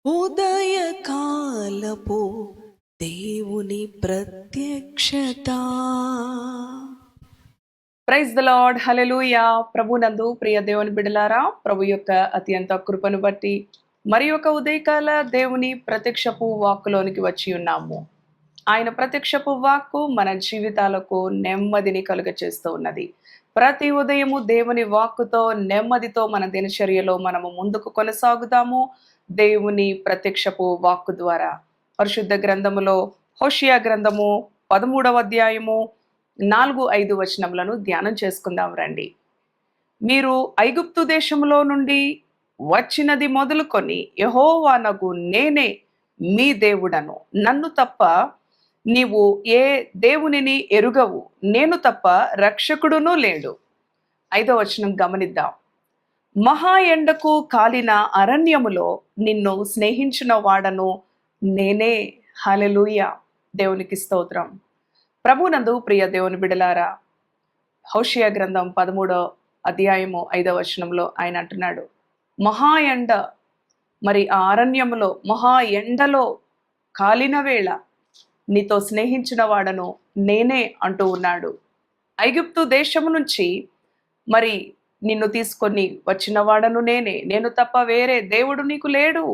ఉదయకాలపు దేవుని ప్రత్యక్షత. ప్రైజ్ ద లార్డ్, హల్లెలూయా. ప్రభునందు ప్రియ దేవుని బిడ్డలారా, ప్రభు యొక్క అత్యంత కృపను బట్టి మరి ఒక ఉదయకాల దేవుని ప్రత్యక్షపు వాక్కులోనికి వచ్చి ఉన్నాము. ఆయన ప్రత్యక్షపు వాక్కు మన జీవితాలకు నెమ్మదిని కలుగచేస్తూ ఉన్నది. ప్రతి ఉదయము దేవుని వాక్కుతో నెమ్మదితో మన దినచర్యలో మనము ముందుకు కొనసాగుతాము. దేవుని ప్రత్యక్షపు వాక్కు ద్వారా పరిశుద్ధ గ్రంథములో హోషియా గ్రంథము 13వ అధ్యాయము 4-5 వచనములను ధ్యానం చేసుకుందాం రండి. మీరు ఐగుప్తు దేశంలో నుండి వచ్చినది మొదలుకొని యెహోవానగు నేనే మీ దేవుడను, నన్ను తప్ప నీవు ఏ దేవునిని ఎరుగవు, నేను తప్ప రక్షకుడును లేడు. 5వ వచనం గమనిద్దాం. మహా ఎండకు కాలిన అరణ్యములో నిన్ను స్నేహించిన వాడను నేనే. హల్లెలూయా. దేవునికి స్తోత్రం. ప్రభునందు ప్రియ దేవుని బిడలారా, హోషియా గ్రంథం 13వ అధ్యాయము 5వ వచనంలో ఆయన అంటున్నాడు, మహా ఎండ, మరి ఆ అరణ్యములో మహా ఎండలో కాలిన వేళ నీతో స్నేహించిన వాడను నేనే అంటూ ఉన్నాడు. ఐగుప్తు దేశము నుంచి మరి నిన్ను తీసుకొని వచ్చిన వాడను నేనే, నేను తప్ప వేరే దేవుడు నీకు లేడు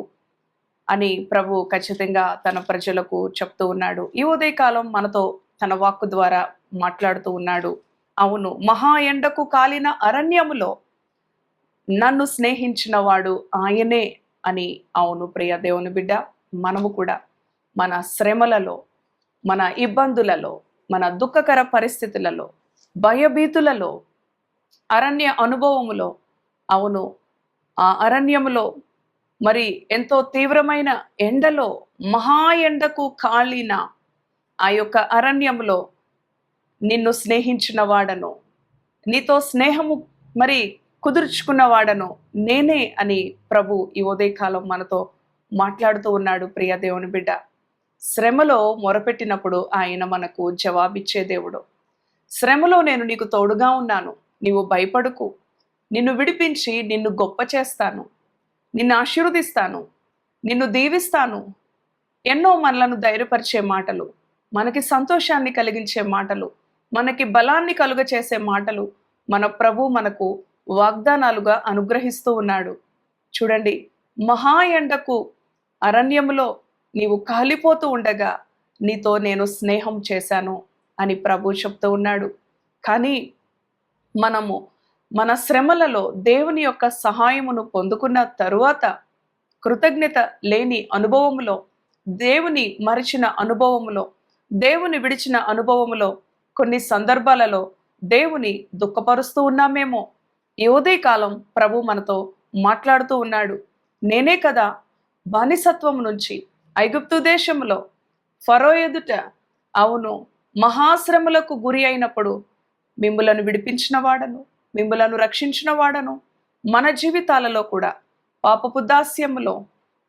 అని ప్రభు ఖచ్చితంగా తన ప్రజలకు చెప్తూ ఉన్నాడు. ఈ ఉదయకాలం మనతో తన వాక్కు ద్వారా మాట్లాడుతూ ఉన్నాడు. అవును, మహా ఎండకు కాలిన అరణ్యములో నన్ను స్నేహించిన వాడు ఆయనే అని. అవును ప్రియ దేవుని బిడ్డ, మనము కూడా మన శ్రమలలో, మన ఇబ్బందులలో, మన దుఃఖకర పరిస్థితులలో, భయభీతులలో, అరణ్య అనుభవములో, అవును ఆ అరణ్యములో మరి ఎంతో తీవ్రమైన ఎండలో, మహా ఎండకు కాలిన ఆ యొక్క అరణ్యములో నిన్ను స్నేహించిన వాడను, నీతో స్నేహము మరి కుదుర్చుకున్న వాడను నేనే అని ప్రభు ఈ ఉదయకాలం మనతో మాట్లాడుతూ ఉన్నాడు. ప్రియ దేవుని బిడ్డ, శ్రమలో మొరపెట్టినప్పుడు ఆయన మనకు జవాబిచ్చే దేవుడు. శ్రమలో నేను నీకు తోడుగా ఉన్నాను, నీవు భయపడుకు, నిన్ను విడిపించి నిన్ను గొప్ప చేస్తాను, నిన్ను ఆశీర్వదిస్తాను, నిన్ను దీవిస్తాను. ఎన్నో మనలను ధైర్యపరిచే మాటలు, మనకి సంతోషాన్ని కలిగించే మాటలు, మనకి బలాన్ని కలుగచేసే మాటలు మన ప్రభు మనకు వాగ్దానాలుగా అనుగ్రహిస్తూ ఉన్నాడు. చూడండి, మహా ఎండకు అరణ్యములో నీవు కాలిపోతూ ఉండగా నీతో నేను స్నేహం చేశాను అని ప్రభు చెప్తూ ఉన్నాడు. కానీ మనము మన శ్రమలలో దేవుని యొక్క సహాయమును పొందుకున్న తరువాత కృతజ్ఞత లేని అనుభవములో, దేవుని మరిచిన అనుభవములో, దేవుని విడిచిన అనుభవములో, కొన్ని సందర్భాలలో దేవుని దుఃఖపరుస్తూ ఉన్నామేమో. ఈ ఉదయకాలం ప్రభు మనతో మాట్లాడుతూ ఉన్నాడు. నేనే కదా బానిసత్వం నుంచి ఐగుప్తు దేశంలో ఫరో ఎదుట, అవును మహాశ్రమలకు గురి అయినప్పుడు మిమ్ములను విడిపించిన వాడను, మిమ్ములను రక్షించిన వాడను. మన జీవితాలలో కూడా పాపపు దాస్యములో,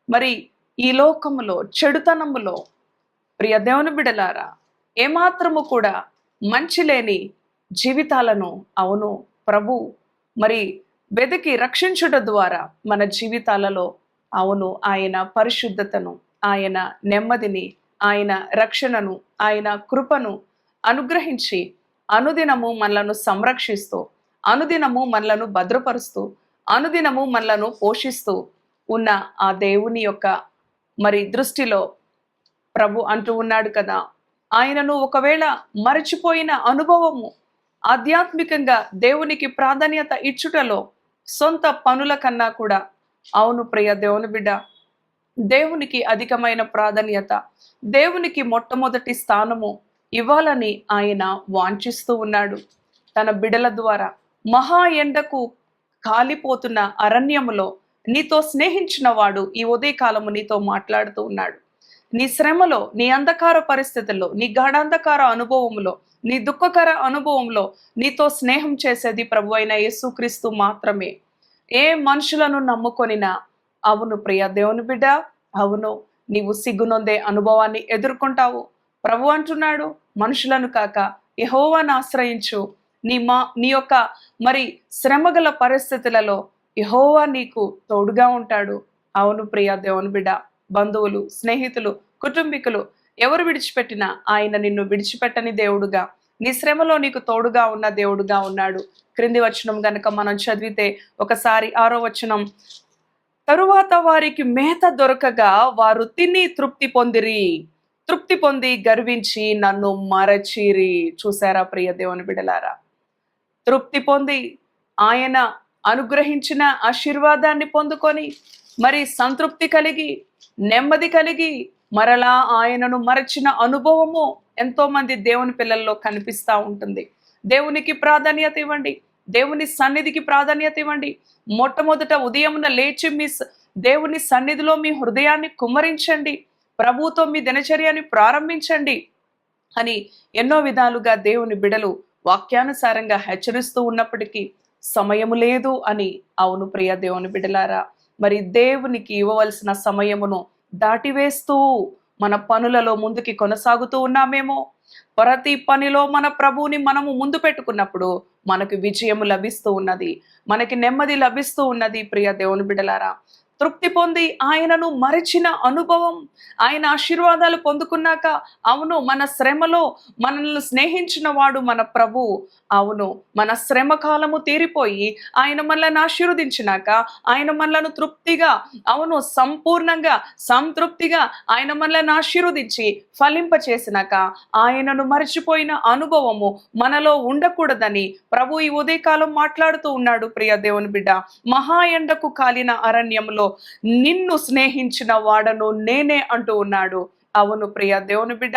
మరి ఈ లోకములో, చెడుతనములో ప్రియ దేవుని బిడలారా, ఏమాత్రము కూడా మంచి లేని జీవితాలను, అవును ప్రభు మరి వెతికి రక్షించుట ద్వారా మన జీవితాలలో, అవును ఆయన పరిశుద్ధతను, ఆయన నెమ్మదిని, ఆయన రక్షణను, ఆయన కృపను అనుగ్రహించి అనుదినము మనలను సంరక్షిస్తూ, అనుదినము మనలను భద్రపరుస్తూ, అనుదినము మనలను పోషిస్తూ ఉన్న ఆ దేవుని యొక్క మరి దృష్టిలో ప్రభు అంటూ ఉన్నాడు కదా, ఆయనను ఒకవేళ మరచిపోయిన అనుభవము, ఆధ్యాత్మికంగా దేవునికి ప్రాధాన్యత ఇచ్చుటలో సొంత పనుల కన్నా కూడా, అవును ప్రియ దేవుని బిడ్డ, దేవునికి అధికమైన ప్రాధాన్యత, దేవునికి మొట్టమొదటి స్థానము ఇవ్వాలని ఆయన వాంఛిస్తూ ఉన్నాడు. తన బిడల ద్వారా మహా ఎండకు కాలిపోతున్న అరణ్యములో నీతో స్నేహించిన వాడు ఈ ఉదయకాలము నీతో మాట్లాడుతూ ఉన్నాడు. నీ శ్రమలో, నీ అంధకార పరిస్థితుల్లో, నీ గాఢాంధకార అనుభవంలో, నీ దుఃఖకర అనుభవంలో నీతో స్నేహం చేసేది ప్రభు అయిన యేసుక్రీస్తు మాత్రమే. ఏ మనుషులను నమ్ముకొనినా, అవును ప్రియ దేవుని బిడ్డ, అవును నీవు సిగ్గునొందే అనుభవాన్ని ఎదుర్కొంటావు. ప్రభు అంటున్నాడు, మనుషులను కాక యెహోవాను ఆశ్రయించు. నీ యొక్క మరి శ్రమగల పరిస్థితులలో యెహోవా నీకు తోడుగా ఉంటాడు. అవును ప్రియ దేవుని బిడ్డ, బంధువులు, స్నేహితులు, కుటుంబీకులు ఎవరు విడిచిపెట్టినా ఆయన నిన్ను విడిచిపెట్టని దేవుడుగా, నీ శ్రమలో నీకు తోడుగా ఉన్న దేవుడుగా ఉన్నాడు. క్రింది వచనం గనక మనం చదివితే ఒకసారి 6వ వచనం, తరువాత వారికి మేత దొరకగా వారు తిని తృప్తి పొందిరి, తృప్తి పొంది గర్వించి నన్ను మరచిరి. చూసారా ప్రియ దేవుని బిడలారా, తృప్తి పొంది ఆయన అనుగ్రహించిన ఆశీర్వాదాన్ని పొందుకొని మరి సంతృప్తి కలిగి నెమ్మది కలిగి మరలా ఆయనను మరచిన అనుభవము ఎంతో మంది దేవుని పిల్లల్లో కనిపిస్తూ ఉంటుంది. దేవునికి ప్రాధాన్యత ఇవ్వండి, దేవుని సన్నిధికి ప్రాధాన్యత ఇవ్వండి. మొట్టమొదట ఉదయమున లేచి దేవుని సన్నిధిలో మీ హృదయాన్ని కుమ్మరించండి, ప్రభువుతో మీ దినచర్యని ప్రారంభించండి అని ఎన్నో విధాలుగా దేవుని బిడలు వాక్యానుసారంగా హెచ్చరిస్తూ ఉన్నప్పటికీ సమయము లేదు అని. అవును ప్రియ దేవుని బిడలారా, మరి దేవునికి ఇవ్వవలసిన సమయమును దాటివేస్తూ మన పనులలో ముందుకి కొనసాగుతూ ఉన్నామేమో. ప్రతి పనిలో మన ప్రభువుని మనము ముందు పెట్టుకున్నప్పుడు మనకు విజయము లభిస్తూ ఉన్నది, మనకి నెమ్మది లభిస్తూ ఉన్నది. ప్రియ దేవుని బిడలారా, తృప్తి పొంది ఆయనను మరిచిన అనుభవం, ఆయన ఆశీర్వాదాలు పొందుకున్నాక, అవును మన శ్రమలో మనల్ని స్నేహించిన వాడు మన ప్రభువు. అవును మన శ్రమ కాలము తీరిపోయి ఆయన మనల్ని ఆశీర్వదించినాక, ఆయన మనలను తృప్తిగా, అవును సంపూర్ణంగా సంతృప్తిగా ఆయన మనల్ని ఆశీర్వదించి ఫలింపచేసినాక ఆయనను మరిచిపోయిన అనుభవము మనలో ఉండకూడదని ప్రభు ఈ ఉదయకాలం మాట్లాడుతూ ఉన్నాడు. ప్రియ దేవుని బిడ్డ, మహా ఎండకు కాలిన అరణ్యంలో నిన్ను స్నేహించిన వాడను నేనే అంటూ ఉన్నాడు. అవును ప్రియ దేవుని బిడ్డ,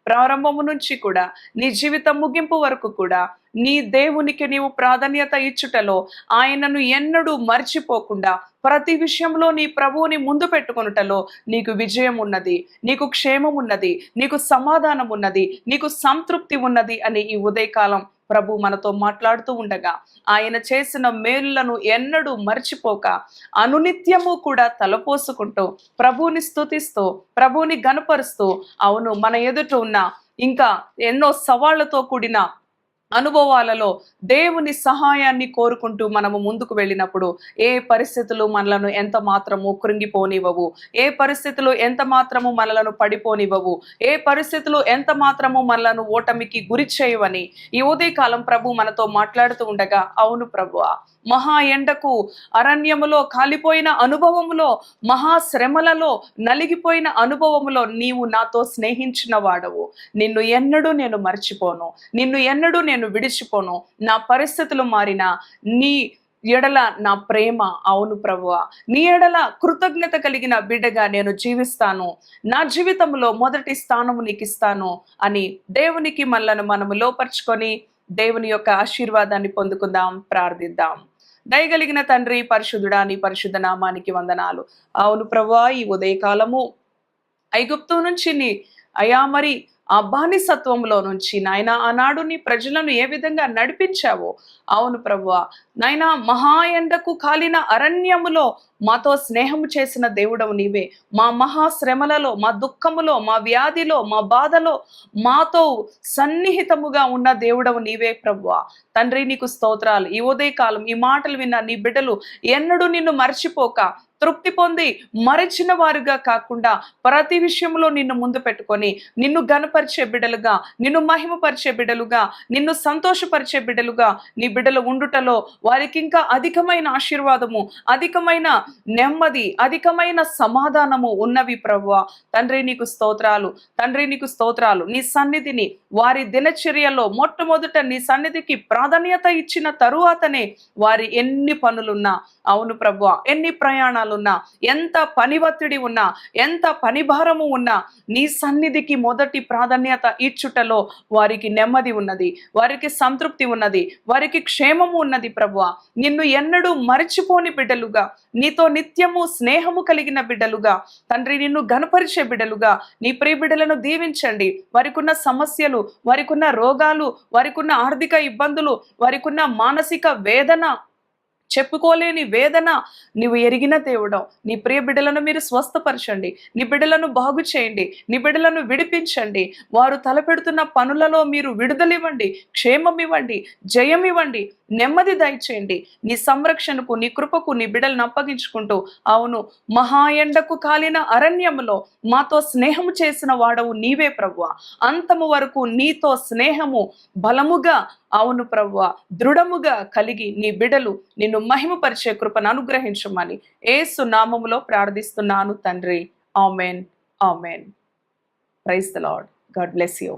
ప్రారంభము నుంచి కూడా నీ జీవితం ముగింపు వరకు కూడా నీ దేవునికి నీవు ప్రాధాన్యత ఇచ్చుటలో, ఆయనను ఎన్నడూ మర్చిపోకుండా ప్రతి విషయంలో నీ ప్రభువుని ముందు పెట్టుకొనుటలో నీకు విజయం ఉన్నది, నీకు క్షేమం ఉన్నది, నీకు సమాధానం ఉన్నది, నీకు సంతృప్తి ఉన్నది అని ఈ ఉదయకాలం ప్రభు మనతో మాట్లాడుతూ ఉండగా, ఆయన చేసిన మేలులను ఎన్నడూ మర్చిపోక అనునిత్యము కూడా తలపోసుకుంటూ ప్రభువుని స్తుతిస్తూ ప్రభువుని గణపరుస్తూ, అవును మన ఎదుట ఉన్న ఇంకా ఎన్నో సవాళ్లతో కూడిన అనుభవాలలో దేవుని సహాయాన్ని కోరుకుంటూ మనము ముందుకు వెళ్ళినప్పుడు ఏ పరిస్థితులు మనలను ఎంత మాత్రము కృంగిపోనివ్వవు, ఏ పరిస్థితులు ఎంత మాత్రము మనలను పడిపోనివ్వవు, ఏ పరిస్థితులు ఎంత మాత్రము మనలను ఓటమికి గురి చేయవని ఈ ఉదయకాలం ప్రభు మనతో మాట్లాడుతూ ఉండగా, అవును ప్రభువా, మహా ఎండకు అరణ్యములో కాలిపోయిన అనుభవములో, మహాశ్రమలలో నలిగిపోయిన అనుభవములో నీవు నాతో స్నేహించిన వాడవు. నిన్ను ఎన్నడూ నేను మర్చిపోను, నిన్ను ఎన్నడూ నేను విడిచిపోను. నా పరిస్థితులు మారినా నీ ఎడల నా ప్రేమ, అవును ప్రభువా, నీ ఎడల కృతజ్ఞత కలిగిన బిడ్డగా నేను జీవిస్తాను, నా జీవితంలో మొదటి స్థానము నీకు ఇస్తాను అని దేవునికి మనము లోపరుచుకొని దేవుని యొక్క ఆశీర్వాదాన్ని పొందుకుందాం, ప్రార్థిద్దాం. దయగలిగిన తండ్రి, పరిశుద్ధుడా, నీ పరిశుద్ధ నామానికి వందనాలు. అవును ప్రభువా, ఈ ఉదయకాలము ఐగుప్తు నుంచి అయా మరి ఆ బానిసత్వంలో నుంచి నాయన ఆనాడు నీ ప్రజలను ఏ విధంగా నడిపించావో, అవును ప్రభువా నాయన మహా ఎండకు కాలిన అరణ్యములో మాతో స్నేహము చేసిన దేవుడవు నీవే. మా మహాశ్రమలలో, మా దుఃఖములో, మా వ్యాధిలో, మా బాధలో మాతో సన్నిహితముగా ఉన్న దేవుడవు నీవే ప్రభువా. తండ్రి నీకు స్తోత్రాలు. ఈ ఉదయకాలం ఈ మాటలు విన్న నీ బిడ్డలు ఎన్నడూ నిన్ను మర్చిపోక తృప్తి పొంది మరచిన వారుగా కాకుండా ప్రతి విషయంలో నిన్ను ముందు పెట్టుకొని నిన్ను ఘనపరిచే బిడ్డలుగా, నిన్ను మహిమపరిచే బిడ్డలుగా, నిన్ను సంతోషపరిచే బిడ్డలుగా నీ బిడ్డలు ఉండుటలో వారికి ఇంకా అధికమైన ఆశీర్వాదము, అధికమైన నెమ్మది, అధికమైన సమాధానము ఉన్నవి ప్రభువా. తండ్రి నీకు స్తోత్రాలు, తండ్రి నీకు స్తోత్రాలు. నీ సన్నిధిని వారి దినచర్యలో మొట్టమొదట నీ సన్నిధికి ప్రాధాన్యత ఇచ్చిన తరువాతనే వారి ఎన్ని పనులున్నా, అవును ప్రభువా, ఎన్ని ప్రయాణాలున్నా, ఎంత పని ఒత్తిడి ఉన్నా, ఎంత పని భారము ఉన్నా నీ సన్నిధికి మొదటి ప్రాధాన్యత ఇచ్చుటలో వారికి నెమ్మది ఉన్నది, వారికి సంతృప్తి ఉన్నది, వారికి క్షేమము ఉన్నది ప్రభువా. నిన్ను ఎన్నడూ మరిచిపోని బిడ్డలుగా, నీతో నిత్యము స్నేహము కలిగిన బిడ్డలుగా, తండ్రి నిన్ను ఘనపరిచే బిడ్డలుగా నీ ప్రియ బిడ్డలను దీవించండి. వారికున్న సమస్యలు, వారికున్న రోగాలు, వారికున్న ఆర్థిక ఇబ్బందులు, వారికున్న మానసిక వేదన చెప్పుకోలేని వేదన నీవు ఎరిగిన దేవుడవు. నీ ప్రియ బిడ్డలను మీరు స్వస్థపరచండి, నీ బిడ్డలను బాగు చేయండి, నీ బిడ్డలను విడిపించండి. వారు తలపెడుతున్న పనులలో మీరు విడుదలివ్వండి, క్షేమం ఇవ్వండి, జయం ఇవ్వండి, నెమ్మది దయచేయండి. నీ సంరక్షణకు, నీ కృపకు నీ బిడ్డలను అప్పగించుకుంటూ, అవును, మహా ఎండకు కాలిన అరణ్యములో మాతో స్నేహము చేసిన వాడవు నీవే ప్రభువా. అంతము వరకు నీతో స్నేహము బలముగా, అవును ప్రభువా, దృఢముగా కలిగి నీ బిడ్డలు నిన్ను మహిమపరిచే కృపను అనుగ్రహించమని యేసు నామములో ప్రార్థిస్తున్నాను తండ్రి. Amen, amen. Praise the Lord. God bless you.